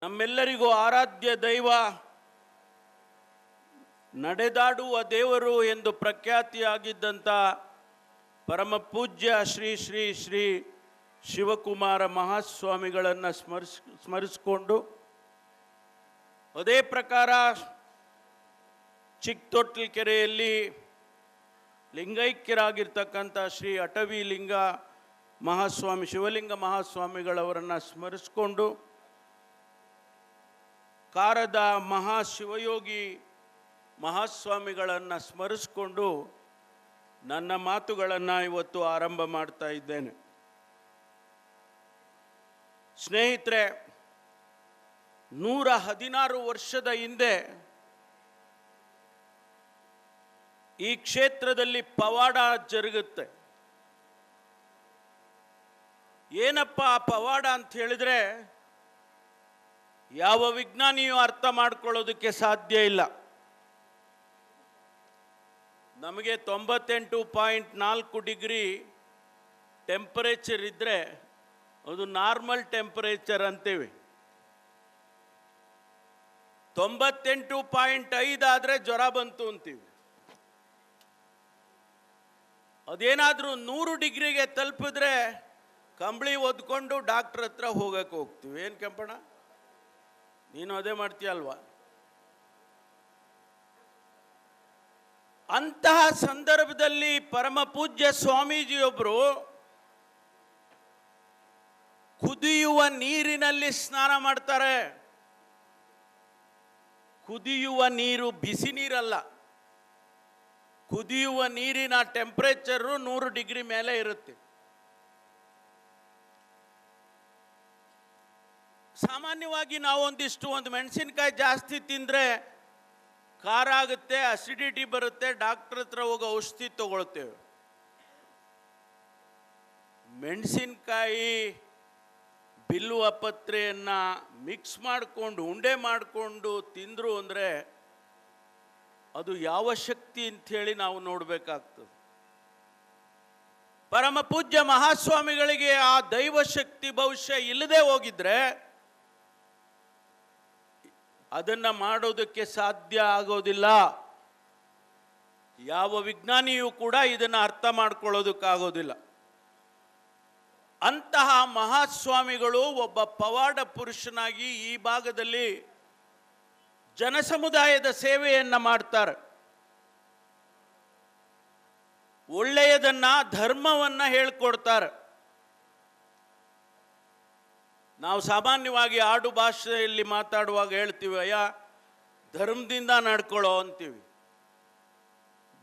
ನಮ್ಮೆಲ್ಲರಿಗೂ ಆರಾಧ್ಯ ದೈವ, ನಡೆದಾಡುವ ದೇವರು ಎಂದು ಪ್ರಖ್ಯಾತಿಯಾಗಿದ್ದಂಥ ಪರಮ ಪೂಜ್ಯ ಶ್ರೀ ಶ್ರೀ ಶ್ರೀ ಶಿವಕುಮಾರ ಮಹಾಸ್ವಾಮಿಗಳನ್ನು ಸ್ಮರಿಸಿಕೊಂಡು, ಅದೇ ಪ್ರಕಾರ ಚಿಕ್ಕತೊಟ್ಟಿಲಕೆರೆಯಲ್ಲಿ ಲಿಂಗೈಕ್ಯರಾಗಿರ್ತಕ್ಕಂಥ ಶ್ರೀ ಅಟವಿ ಲಿಂಗ ಮಹಾಸ್ವಾಮಿ ಶಿವಲಿಂಗ ಮಹಾಸ್ವಾಮಿಗಳವರನ್ನು ಸ್ಮರಿಸಿಕೊಂಡು, ಕಾರದ ಮಹಾಶಿವಯೋಗಿ ಮಹಾಸ್ವಾಮಿಗಳನ್ನು ಸ್ಮರಿಸಿಕೊಂಡು ನನ್ನ ಮಾತುಗಳನ್ನು ಇವತ್ತು ಆರಂಭ ಮಾಡ್ತಾ ಇದ್ದೇನೆ. ಸ್ನೇಹಿತರೆ, 116 ವರ್ಷದ ಹಿಂದೆ ಈ ಕ್ಷೇತ್ರದಲ್ಲಿ ಪವಾಡ ಜರುಗುತ್ತೆ. ಏನಪ್ಪ ಆ ಪವಾಡ ಅಂತ ಹೇಳಿದ್ರೆ ಯಾವ ವಿಜ್ಞಾನಿಯೂ ಅರ್ಥ ಮಾಡ್ಕೊಳ್ಳೋದಕ್ಕೆ ಸಾಧ್ಯ ಇಲ್ಲ. ನಮಗೆ 98.4 ಡಿಗ್ರಿ ಟೆಂಪರೇಚರ್ ಇದ್ದರೆ ಅದು ನಾರ್ಮಲ್ ಟೆಂಪರೇಚರ್ ಅಂತೀವಿ. 98.5 ಆದರೆ ಜ್ವರ ಬಂತು ಅಂತೀವಿ. ಅದೇನಾದರೂ 100 ಡಿಗ್ರಿಗೆ ತಲುಪಿದ್ರೆ ಕಂಬಳಿ ಒದ್ಕೊಂಡು ಡಾಕ್ಟ್ರ್ ಹತ್ರ ಹೋಗಕ್ಕೆ ಹೋಗ್ತೀವಿ. ಏನು ಕೆಂಪಣ್ಣ, ನೀನು ಅದೇ ಮಾಡ್ತೀಯಲ್ವಾ? ಅಂತಹ ಸಂದರ್ಭದಲ್ಲಿ ಪರಮ ಪೂಜ್ಯ ಸ್ವಾಮೀಜಿಯೊಬ್ಬರು ಕುದಿಯುವ ನೀರಿನಲ್ಲಿ ಸ್ನಾನ ಮಾಡ್ತಾರೆ. ಕುದಿಯುವ ನೀರು ಬಿಸಿ ನೀರಲ್ಲ, ಕುದಿಯುವ ನೀರಿನ ಟೆಂಪರೇಚರು 100 ಡಿಗ್ರಿ ಮೇಲೆ ಇರುತ್ತೆ. ಸಾಮಾನ್ಯವಾಗಿ ನಾವು ಒಂದು ಮೆಣಸಿನಕಾಯಿ ಜಾಸ್ತಿ ತಿಂದರೆ ಖಾರ ಆಗುತ್ತೆ, ಅಸಿಡಿಟಿ ಬರುತ್ತೆ, ಡಾಕ್ಟರ್ ಹತ್ರ ಹೋಗಿ ಔಷಧಿ ತಗೊಳ್ತೇವೆ. ಮೆಣಸಿನಕಾಯಿ ಬಿಲ್ಲುವ ಪತ್ರೆಯನ್ನು ಮಿಕ್ಸ್ ಮಾಡಿಕೊಂಡು ಉಂಡೆ ಮಾಡಿಕೊಂಡು ತಿಂದರು ಅಂದರೆ ಅದು ಯಾವ ಶಕ್ತಿ ಅಂಥೇಳಿ ನಾವು ನೋಡಬೇಕಾಗ್ತದೆ. ಪರಮ ಪೂಜ್ಯ ಮಹಾಸ್ವಾಮಿಗಳಿಗೆ ಆ ದೈವ ಶಕ್ತಿ ಬಹುಶಃ ಇಲ್ಲದೆ ಹೋಗಿದ್ರೆ ಅದನ್ನು ಮಾಡೋದಕ್ಕೆ ಸಾಧ್ಯ ಆಗೋದಿಲ್ಲ. ಯಾವ ವಿಜ್ಞಾನಿಯೂ ಕೂಡ ಇದನ್ನು ಅರ್ಥ ಮಾಡ್ಕೊಳ್ಳೋದಕ್ಕಾಗೋದಿಲ್ಲ. ಅಂತಹ ಮಹಾಸ್ವಾಮಿಗಳು ಒಬ್ಬ ಪವಾಡ ಪುರುಷನಾಗಿ ಈ ಭಾಗದಲ್ಲಿ ಜನಸಮುದಾಯದ ಸೇವೆಯನ್ನು ಮಾಡ್ತಾರೆ. ಒಳ್ಳೆಯದನ್ನ, ಧರ್ಮವನ್ನು ಹೇಳ್ಕೊಡ್ತಾರೆ. ನಾವು ಸಾಮಾನ್ಯವಾಗಿ ಆಡು ಭಾಷೆಯಲ್ಲಿ ಮಾತಾಡುವಾಗ ಹೇಳ್ತೀವಿ, ಅಯ್ಯ ಧರ್ಮದಿಂದ ನಡ್ಕೊಳ್ಳೋ ಅಂತೀವಿ.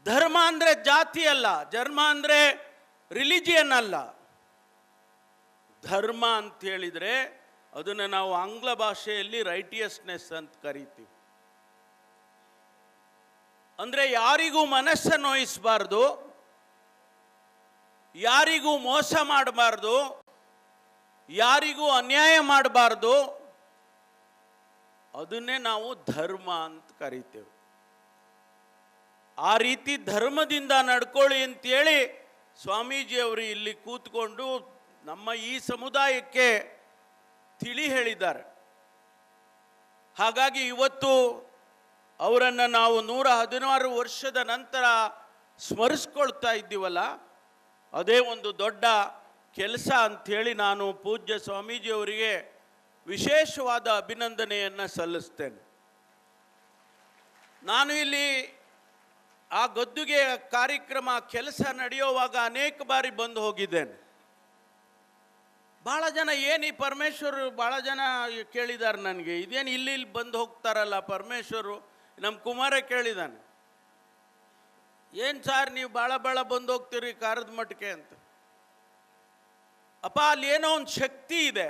ಧರ್ಮ ಅಂದರೆ ಜಾತಿ ಅಲ್ಲ, ಧರ್ಮ ಅಂದರೆ ರಿಲಿಜಿಯನ್ ಅಲ್ಲ. ಧರ್ಮ ಅಂತ ಹೇಳಿದರೆ ಅದನ್ನು ನಾವು ಆಂಗ್ಲ ಭಾಷೆಯಲ್ಲಿ ರೈಟಿಯಸ್ನೆಸ್ ಅಂತ ಕರಿತೀವಿ. ಅಂದರೆ ಯಾರಿಗೂ ಮನಸ್ಸನ್ನು ನೋಯಿಸಬಾರ್ದು, ಯಾರಿಗೂ ಮೋಸ ಮಾಡಬಾರ್ದು, ಯಾರಿಗೂ ಅನ್ಯಾಯ ಮಾಡಬಾರ್ದು. ಅದನ್ನೇ ನಾವು ಧರ್ಮ ಅಂತ ಕರಿತೇವೆ. ಆ ರೀತಿ ಧರ್ಮದಿಂದ ನಡ್ಕೊಳ್ಳಿ ಅಂತೇಳಿ ಸ್ವಾಮೀಜಿಯವರು ಇಲ್ಲಿ ಕೂತ್ಕೊಂಡು ನಮ್ಮ ಈ ಸಮುದಾಯಕ್ಕೆ ತಿಳಿ ಹೇಳಿದ್ದಾರೆ. ಹಾಗಾಗಿ ಇವತ್ತು ಅವರನ್ನು ನಾವು 116 ವರ್ಷದ ನಂತರ ಸ್ಮರಿಸ್ಕೊಳ್ತಾ ಇದ್ದೀವಲ್ಲ, ಅದೇ ಒಂದು ದೊಡ್ಡ ಕೆಲಸ ಅಂಥೇಳಿ ನಾನು ಪೂಜ್ಯ ಸ್ವಾಮೀಜಿಯವರಿಗೆ ವಿಶೇಷವಾದ ಅಭಿನಂದನೆಯನ್ನು ಸಲ್ಲಿಸ್ತೇನೆ. ನಾನು ಇಲ್ಲಿ ಆ ಗದ್ದುಗೆ ಕಾರ್ಯಕ್ರಮ ಕೆಲಸ ನಡೆಯುವಾಗ ಅನೇಕ ಬಾರಿ ಬಂದು ಹೋಗಿದ್ದೇನೆ. ಭಾಳ ಜನ ಏನು ಈ ಪರಮೇಶ್ವರು, ಭಾಳ ಜನ ಕೇಳಿದ್ದಾರೆ ನನಗೆ, ಇದೇನು ಇಲ್ಲಿ ಬಂದು ಹೋಗ್ತಾರಲ್ಲ ಪರಮೇಶ್ವರು. ನಮ್ಮ ಕುಮಾರ ಕೇಳಿದ್ದಾನೆ, ಏನು ಸಾರ್ ನೀವು ಭಾಳ ಬಂದು ಹೋಗ್ತೀರಿ ಕಾರದ ಮಟ್ಟಕ್ಕೆ ಅಂತ. ಅಪ್ಪ, ಅಲ್ಲಿ ಏನೋ ಒಂದು ಶಕ್ತಿ ಇದೆ.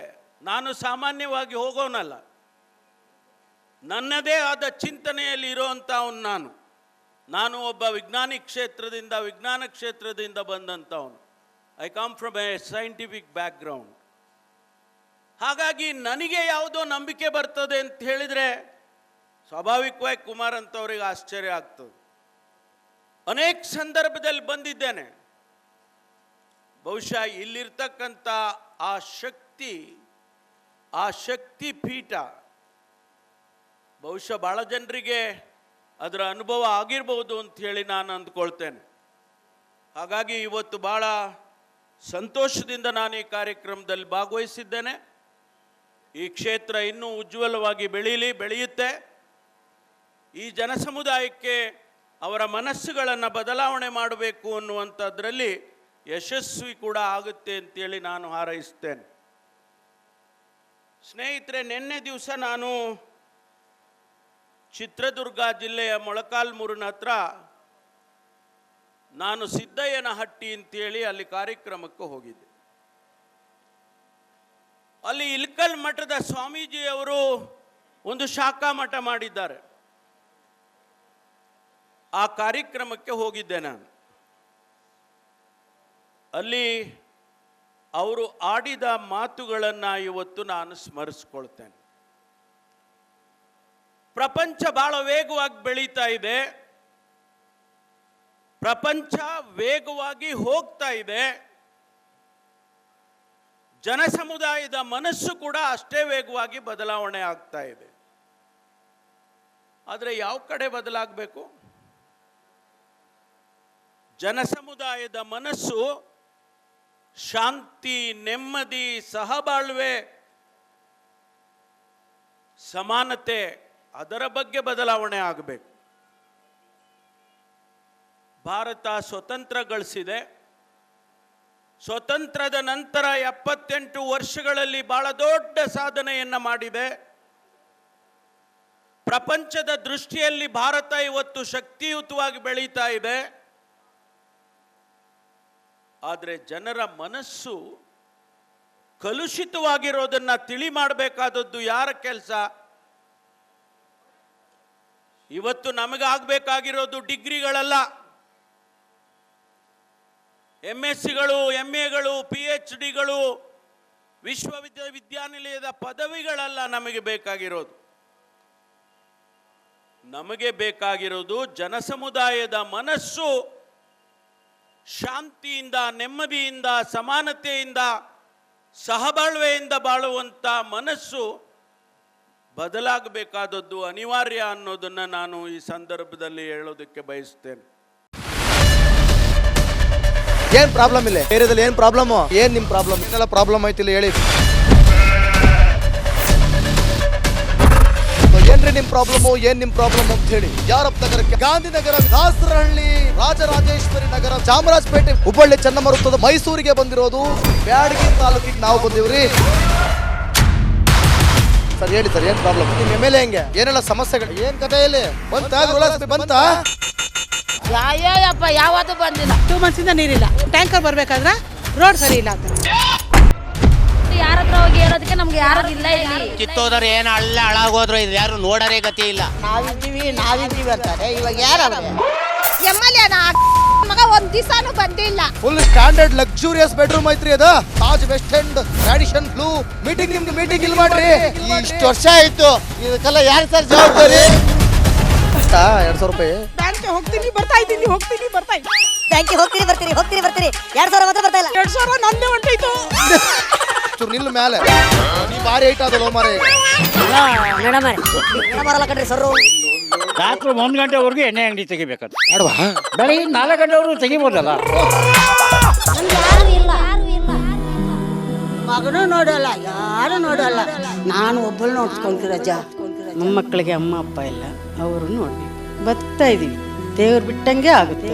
ನಾನು ಸಾಮಾನ್ಯವಾಗಿ ಹೋಗೋನಲ್ಲ, ನನ್ನದೇ ಆದ ಚಿಂತನೆಯಲ್ಲಿ ಇರೋವಂಥವನು. ನಾನು ಒಬ್ಬ ವಿಜ್ಞಾನ ಕ್ಷೇತ್ರದಿಂದ ಬಂದಂಥವನು. I come from a scientific background. ಹಾಗಾಗಿ ನನಗೆ ಯಾವುದೋ ನಂಬಿಕೆ ಬರ್ತದೆ ಅಂತ ಹೇಳಿದರೆ ಸ್ವಾಭಾವಿಕವಾಗಿ ಕುಮಾರ್ ಅಂತವ್ರಿಗೆ ಆಶ್ಚರ್ಯ ಆಗ್ತದೆ. ಅನೇಕ ಸಂದರ್ಭದಲ್ಲಿ ಬಂದಿದ್ದೇನೆ. ಬಹುಶಃ ಇಲ್ಲಿರ್ತಕ್ಕಂಥ ಆ ಶಕ್ತಿ ಪೀಠ ಬಹುಶಃ ಭಾಳ ಜನರಿಗೆ ಅದರ ಅನುಭವ ಆಗಿರ್ಬೋದು ಅಂತ ಹೇಳಿ ನಾನು ಅಂದ್ಕೊಳ್ತೇನೆ. ಹಾಗಾಗಿ ಇವತ್ತು ಭಾಳ ಸಂತೋಷದಿಂದ ನಾನು ಈ ಕಾರ್ಯಕ್ರಮದಲ್ಲಿ ಭಾಗವಹಿಸಿದ್ದೇನೆ. ಈ ಕ್ಷೇತ್ರ ಇನ್ನೂ ಉಜ್ವಲವಾಗಿ ಬೆಳೆಯುತ್ತೆ. ಈ ಜನಸಮುದಾಯಕ್ಕೆ ಅವರ ಮನಸ್ಸುಗಳನ್ನು ಬದಲಾವಣೆ ಮಾಡಬೇಕು ಅನ್ನುವಂಥದ್ರಲ್ಲಿ ಯಶಸ್ವಿ ಕೂಡ ಆಗುತ್ತೆ ಅಂತೇಳಿ ನಾನು ಹಾರೈಸ್ತೇನೆ. ಸ್ನೇಹಿತರೆ, ನಿನ್ನೆ ದಿವಸ ನಾನು ಚಿತ್ರದುರ್ಗ ಜಿಲ್ಲೆಯ ಮೊಳಕಾಲ್ಮೂರಿನ ಹತ್ರ ನಾನು ಸಿದ್ದಯ್ಯನಹಟ್ಟಿ ಅಂತೇಳಿ ಅಲ್ಲಿ ಕಾರ್ಯಕ್ರಮಕ್ಕೆ ಹೋಗಿದ್ದೆ. ಅಲ್ಲಿ ಇಲ್ಕಲ್ ಮಠದ ಸ್ವಾಮೀಜಿಯವರು ಒಂದು ಶಾಖಾ ಮಠ ಮಾಡಿದ್ದಾರೆ. ಆ ಕಾರ್ಯಕ್ರಮಕ್ಕೆ ಹೋಗಿದ್ದೆ ನಾನು. ಅಲ್ಲಿ ಅವರು ಆಡಿದ ಮಾತುಗಳನ್ನು ಇವತ್ತು ನಾನು ಸ್ಮರಿಸ್ಕೊಳ್ತೇನೆ. ಪ್ರಪಂಚ ಬಹಳ ವೇಗವಾಗಿ ಬೆಳೀತಾ ಇದೆ, ಪ್ರಪಂಚ ವೇಗವಾಗಿ ಹೋಗ್ತಾ ಇದೆ, ಜನಸಮುದಾಯದ ಮನಸ್ಸು ಕೂಡ ಅಷ್ಟೇ ವೇಗವಾಗಿ ಬದಲಾವಣೆ ಆಗ್ತಾ ಇದೆ. ಆದರೆ ಯಾವ ಕಡೆ ಬದಲಾಗಬೇಕು? ಜನಸಮುದಾಯದ ಮನಸ್ಸು ಶಾಂತಿ, ನೆಮ್ಮದಿ, ಸಹಬಾಳ್ವೆ, ಸಮಾನತೆ ಅದರ ಬಗ್ಗೆ ಬದಲಾವಣೆ ಆಗಬೇಕು. ಭಾರತ ಸ್ವತಂತ್ರ ಗಳಿಸಿದೆ. ಸ್ವತಂತ್ರದ ನಂತರ 78 ವರ್ಷಗಳಲ್ಲಿ ಬಹಳ ದೊಡ್ಡ ಸಾಧನೆಯನ್ನು ಮಾಡಿದೆ. ಪ್ರಪಂಚದ ದೃಷ್ಟಿಯಲ್ಲಿ ಭಾರತ ಇವತ್ತು ಶಕ್ತಿಯುತವಾಗಿ ಬೆಳೀತಾ ಇದೆ. ಆದರೆ ಜನರ ಮನಸ್ಸು ಕಲುಷಿತವಾಗಿರೋದನ್ನ ತಿಳಿ ಮಾಡಬೇಕಾದದ್ದು ಯಾರ ಕೆಲಸ? ಇವತ್ತು ನಮಗಾಗಬೇಕಾಗಿರೋದು ಡಿಗ್ರಿಗಳಲ್ಲ, MSCಗಳು, MAಗಳು, PhDಗಳು, ವಿಶ್ವವಿದ್ಯಾನಿಲಯದ ಪದವಿಗಳಲ್ಲ ನಮಗೆ ಬೇಕಾಗಿರೋದು. ನಮಗೆ ಬೇಕಾಗಿರೋದು ಜನಸಮುದಾಯದ ಮನಸ್ಸು ಶಾಂತಿಯಿಂದ, ನೆಮ್ಮದಿಯಿಂದ, ಸಮಾನತೆಯಿಂದ, ಸಹಬಾಳ್ವೆಯಿಂದ ಬಾಳುವಂಥ ಮನಸ್ಸು ಬದಲಾಗಬೇಕಾದದ್ದು ಅನಿವಾರ್ಯ ಅನ್ನೋದನ್ನು ನಾನು ಈ ಸಂದರ್ಭದಲ್ಲಿ ಹೇಳೋದಕ್ಕೆ ಬಯಸ್ತೇನೆ. ಏನ್ ಪ್ರಾಬ್ಲಮ್ ಇಲ್ಲ ಏರಿಯಾದಲ್ಲಿ? ಏನ್ ಪ್ರಾಬ್ಲಮ್? ಏನ್ ನಿಮ್ ಪ್ರಾಬ್ಲಮ್? ಏನೆಲ್ಲ ಪ್ರಾಬ್ಲಮ್ ಐತಿಲ್ಲ ಹೇಳಿ. ಏನ್ರಿ ನಿಮ್ ಪ್ರಾಬ್ಲಮ್? ಏನ್ ನಿಮ್ ಪ್ರಾಬ್ಲಮ್ ಅಂತ ಹೇಳಿ. ಯಾರಪ್ಪ ನಗರಕ್ಕೆ? ಗಾಂಧಿನಗರ, ದಾಸರಹಳ್ಳಿ, ರಾಜರಾಜೇಶ್ವರಿ ನಗರ, ಚಾಮರಾಜಪೇಟೆ, ಹುಬ್ಬಳ್ಳಿ, ಚನ್ನಮ್ಮ ವೃತ್ತದ ಮೈಸೂರಿಗೆ ಬಂದಿರೋದು. ಬ್ಯಾಡಗಿ ತಾಲೂಕಿಗೆ ನಾವು ಬಂದಿವ್ರಿ. ಸರ್ ಹೇಳಿ ಸರ್, ಏನ್ ಪ್ರಾಬ್ಲಮ್? ನಿಮ್ MLA ಹೆಂಗೆ? ಏನೆಲ್ಲ ಸಮಸ್ಯೆಗಳು? ಏನ್ ಕಥೆ ಇಲ್ಲಿ ಬಂತ? ಬಂತ? ಯಾಯಪ್ಪ ಯಾವತ್ತೂ ಬಂದಿಲ್ಲ. 2 months ಇಂದ ನೀರಿಲ್ಲ. ಟ್ಯಾಂಕರ್ ಬರ್ಬೇಕಾದ್ರೆ ರೋಡ್ ಸರಿ ಇಲ್ಲ ಅಂತ ಯಾರ ಹತ್ರ ಹೋಗಿ ಹೇಳೋದಕ್ಕೆ ನಮ್ಗೆ ಯಾರು ಇಲ್ಲ. ಇಲ್ಲಿ ಕಿತ್ತೋದ್ರೆ ಏನು ಹಳ್ಳ ಹಾಳಾಗೋದ್ರು ಇದು ಯಾರು ನೋಡರೇ ಗತಿ ಇಲ್ಲ. ನಾವಿದ್ದೀವಿ ಅಂತಾರೆ. ಇವಾಗ ಯಾರು MLA ಮಗ ಒಂದ್ ದಿವಸನೂ ಬಂದಿಲ್ಲ. ಫುಲ್ ಸ್ಟ್ಯಾಂಡರ್ಡ್ ಲಕ್ಸುರಿಯಸ್ ಬೆಡ್ರೂಮ್ ಐತ್ರಿ ಅದು. Taj West End, Radisson Blu. Meeting ನಿಮ್ಗೆ ಮೀಟಿಂಗ್ ಇಲ್ಲಿ ಮಾಡ್ರಿ. ಇಷ್ಟು ವರ್ಷ ಆಯ್ತು, ಇದಕ್ಕೆಲ್ಲ ಯಾರು ಸರ್ ಜವಾಬ್ದಾರಿ? 2,000 ರೂಪಾಯಿ ಬ್ಯಾಂಕ್ಗೆ ಹೋಗ್ತೀನಿ ಬರ್ತಾ ಇದ್ದೀನಿ, ಹೋಗ್ತೀನಿ ಬರ್ತಾ ಇದ್ದೀನಿ. ಬ್ಯಾಂಕಿಗೆ ಹೋಗ್ತೀರಿ 2,000 ಮಾತ್ರ ಬರ್ತಾ ಇಲ್ಲ. 2,000 ನಂದೇ ಹೊಂಟೋಯ್ತು. ನಿಲ್ಲು ಮೇಲೆ ನೀ ಭಾರಿ ಐಟ್ ಅದಲ್ಲ ಮಾರೇ. ಬರಲ್ಲ ಕಣ್ರಿ ಸರ್. ರಾತ್ರಿ 1 ಗಂಟೆವರೆಗೂ ಎಣ್ಣೆ ಅಂಗಡಿ ತೆಗಿಬೇಕಂತ. ಅಡ್ವಾ ಬೆಳಗ್ಗೆ 4 ಗಂಟೆವರೆಗೂ ತೆಗಿಬೋದಲ್ಲ. ಮಗನೂ ನೋಡಲ್ಲ, ಯಾರು ನೋಡಲ್ಲ. ನಾನು ಒಬ್ಬಳು ನೋಡ್ಕೊಂತೀರಜ್ಜ. ಮೊಮ್ಮಕ್ಕಳಿಗೆ ಅಮ್ಮ ಅಪ್ಪ ಇಲ್ಲ, ಅವರು ನೋಡ್ಬೇಕು. ಬದುಕ್ತಾ ಇದೀವಿ. ದೇವ್ರು ಬಿಟ್ಟಂಗೆ ಆಗುತ್ತೆ.